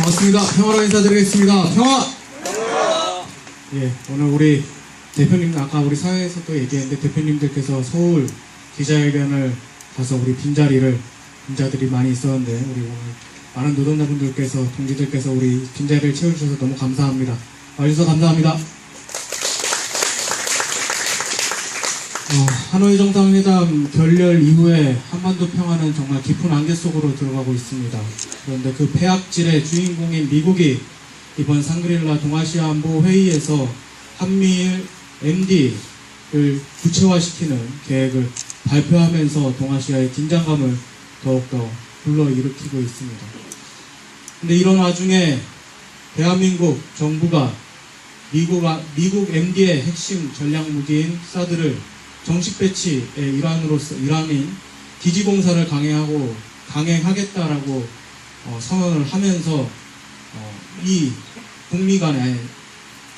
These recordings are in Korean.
반갑습니다. 평화로 인사드리겠습니다. 평화! 예, 오늘 우리 대표님, 아까 우리 사회에서도 얘기했는데 대표님들께서 서울 기자회견을 가서 우리 빈자들이 많이 있었는데 우리 오늘 많은 노동자분들께서, 동지들께서 우리 빈자리를 채워주셔서 너무 감사합니다. 와주셔서 감사합니다. 하노이 정상회담 결렬 이후에 한반도 평화는 정말 깊은 안개 속으로 들어가고 있습니다. 그런데 그 폐악질의 주인공인 미국이 이번 상그릴라 동아시아 안보 회의에서 한미일 MD를 구체화시키는 계획을 발표하면서 동아시아의 긴장감을 더욱더 불러일으키고 있습니다. 근데 이런 와중에 대한민국 정부가 미국 MD의 핵심 전략 무기인 사드를 정식 배치의 일환인 기지공사를 강행하겠다라고 선언을 하면서 이 북미 간의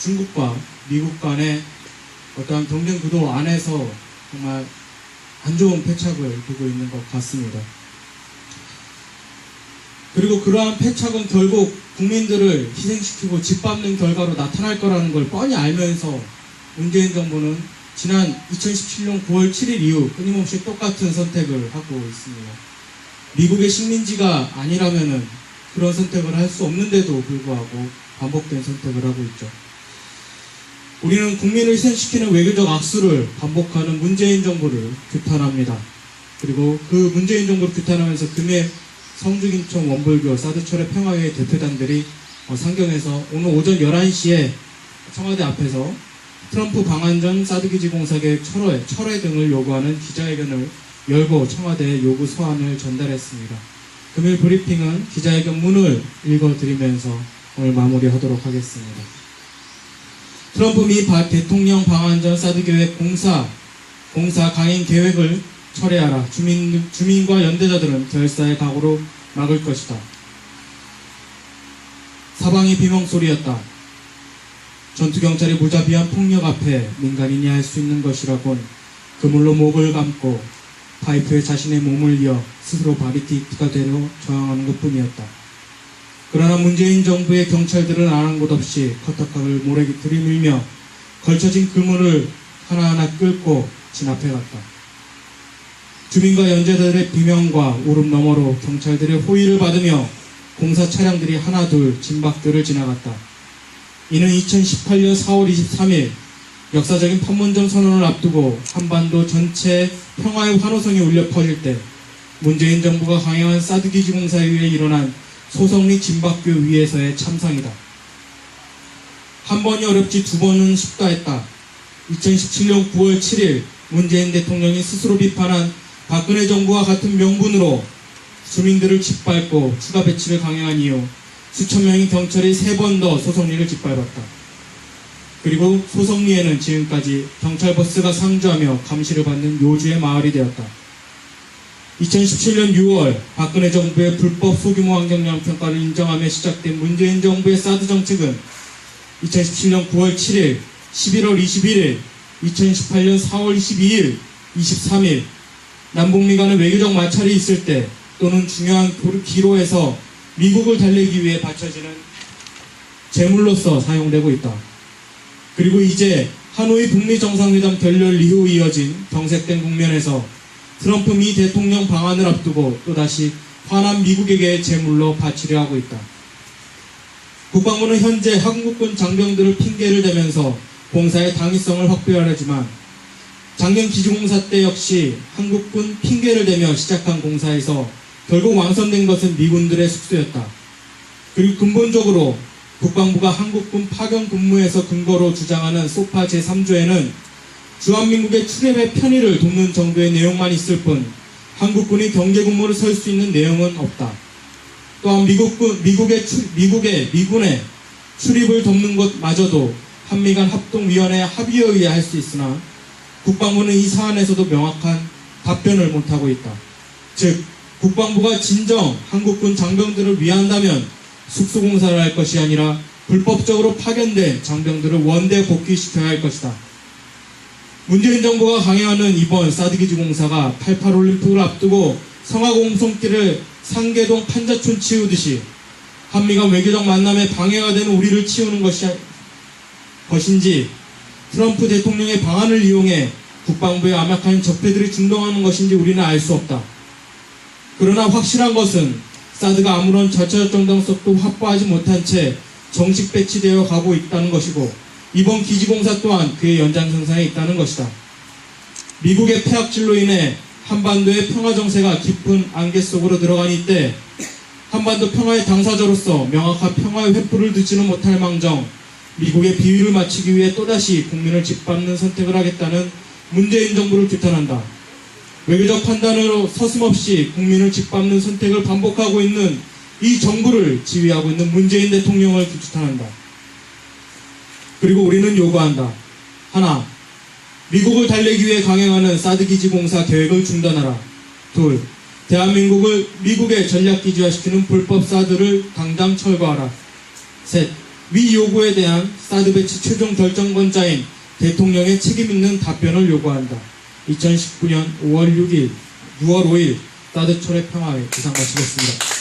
중국과 미국 간의 어떠한 경쟁 구도 안에서 정말 안 좋은 패착을 두고 있는 것 같습니다. 그리고 그러한 패착은 결국 국민들을 희생시키고 짓밟는 결과로 나타날 거라는 걸 뻔히 알면서 문재인 정부는 지난 2017년 9월 7일 이후 끊임없이 똑같은 선택을 하고 있습니다. 미국의 식민지가 아니라면은 그런 선택을 할 수 없는데도 불구하고 반복된 선택을 하고 있죠. 우리는 국민을 희생시키는 외교적 악수를 반복하는 문재인 정부를 규탄합니다. 그리고 그 문재인 정부를 규탄하면서 금일 성주김천 원불교 사드철의 평화회의 대표단들이 상경에서 오늘 오전 11시에 청와대 앞에서 트럼프 방한 전 사드기지 공사계 철회 등을 요구하는 기자회견을 열고 청와대에 요구 서한을 전달했습니다. 금일 브리핑은 기자회견 문을 읽어드리면서 오늘 마무리하도록 하겠습니다. 트럼프 미 대통령 방한 전 사드 계획 공사 강행 계획을 철회하라. 주민과 연대자들은 결사의 각오로 막을 것이다. 사방이 비명소리였다. 전투경찰이 무자비한 폭력 앞에 민간인이 할 수 있는 것이라곤 그물로 목을 감고 파이프에 자신의 몸을 이어 스스로 바리케이트가 되려 저항하는 것뿐이었다. 그러나 문재인 정부의 경찰들은 아랑 곳 없이 커터칼을 모래기 들이밀며 걸쳐진 그물을 하나하나 끌고 진압해 갔다. 주민과 연재자들의 비명과 울음 너머로 경찰들의 호의를 받으며 공사 차량들이 하나둘 진박들을 지나갔다. 이는 2018년 4월 23일 역사적인 판문점 선언을 앞두고 한반도 전체 평화의 환호성이 울려 퍼질 때 문재인 정부가 강행한 사드 기지 공사에 의해 일어난 소성리 진박교 위에서의 참상이다. 한 번이 어렵지 두 번은 쉽다 했다. 2017년 9월 7일 문재인 대통령이 스스로 비판한 박근혜 정부와 같은 명분으로 주민들을 짓밟고 추가 배치를 강행한 이후 수천 명의 경찰이 3번 더 소성리를 짓밟았다. 그리고 소성리에는 지금까지 경찰버스가 상주하며 감시를 받는 요주의 마을이 되었다. 2017년 6월 박근혜 정부의 불법 소규모 환경영 평가를 인정하며 시작된 문재인 정부의 사드 정책은 2017년 9월 7일, 11월 21일, 2018년 4월 22일, 23일 남북미 간의 외교적 마찰이 있을 때 또는 중요한 기로에서 미국을 달래기 위해 바쳐지는 제물로서 사용되고 있다. 그리고 이제 하노이 북미 정상회담 결렬 이후 이어진 경색된 국면에서 트럼프 미 대통령 방한을 앞두고 또다시 화난 미국에게 제물로 바치려 하고 있다. 국방부는 현재 한국군 장병들을 핑계를 대면서 공사의 당위성을 확보하려지만 작년 기지공사 때 역시 한국군 핑계를 대며 시작한 공사에서 결국 완성된 것은 미군들의 숙소였다. 그리고 근본적으로 국방부가 한국군 파견 근무에서 근거로 주장하는 소파 제3조에는 주한민국의 출입의 편의를 돕는 정도의 내용만 있을 뿐 한국군이 경계근무를 설 수 있는 내용은 없다. 또한 미군의 출입을 돕는 것마저도 한미간 합동위원회 합의에 의해 할 수 있으나 국방부는 이 사안에서도 명확한 답변을 못하고 있다. 즉 국방부가 진정 한국군 장병들을 위한다면 숙소공사를 할 것이 아니라 불법적으로 파견된 장병들을 원대 복귀시켜야 할 것이다. 문재인 정부가 강행하는 이번 사드기지 공사가 88 올림픽을 앞두고 성화공 손길을 상계동 판자촌 치우듯이 한미 간 외교적 만남에 방해가 되는 우리를 치우는 것인지 트럼프 대통령의 방안을 이용해 국방부의 암약한 적폐들이 준동하는 것인지 우리는 알 수 없다. 그러나 확실한 것은 사드가 아무런 절차적 정당성도 확보하지 못한 채 정식 배치되어 가고 있다는 것이고 이번 기지공사 또한 그의 연장선상에 있다는 것이다. 미국의 폐악질로 인해 한반도의 평화 정세가 깊은 안개 속으로 들어간 이때 한반도 평화의 당사자로서 명확한 평화의 횃불을 듣지는 못할 망정 미국의 비위를 맞추기 위해 또다시 국민을 짓밟는 선택을 하겠다는 문재인 정부를 규탄한다. 외교적 판단으로 서슴없이 국민을 짓밟는 선택을 반복하고 있는 이 정부를 지휘하고 있는 문재인 대통령을 규탄한다. 그리고 우리는 요구한다. 하나, 미국을 달래기 위해 강행하는 사드 기지 공사 계획을 중단하라. 둘, 대한민국을 미국의 전략기지화시키는 불법 사드를 당장 철거하라. 셋, 위 요구에 대한 사드 배치 최종 결정권자인 대통령의 책임 있는 답변을 요구한다. 2019년 6월 5일 사드 철회 평화회 이상 마치겠습니다.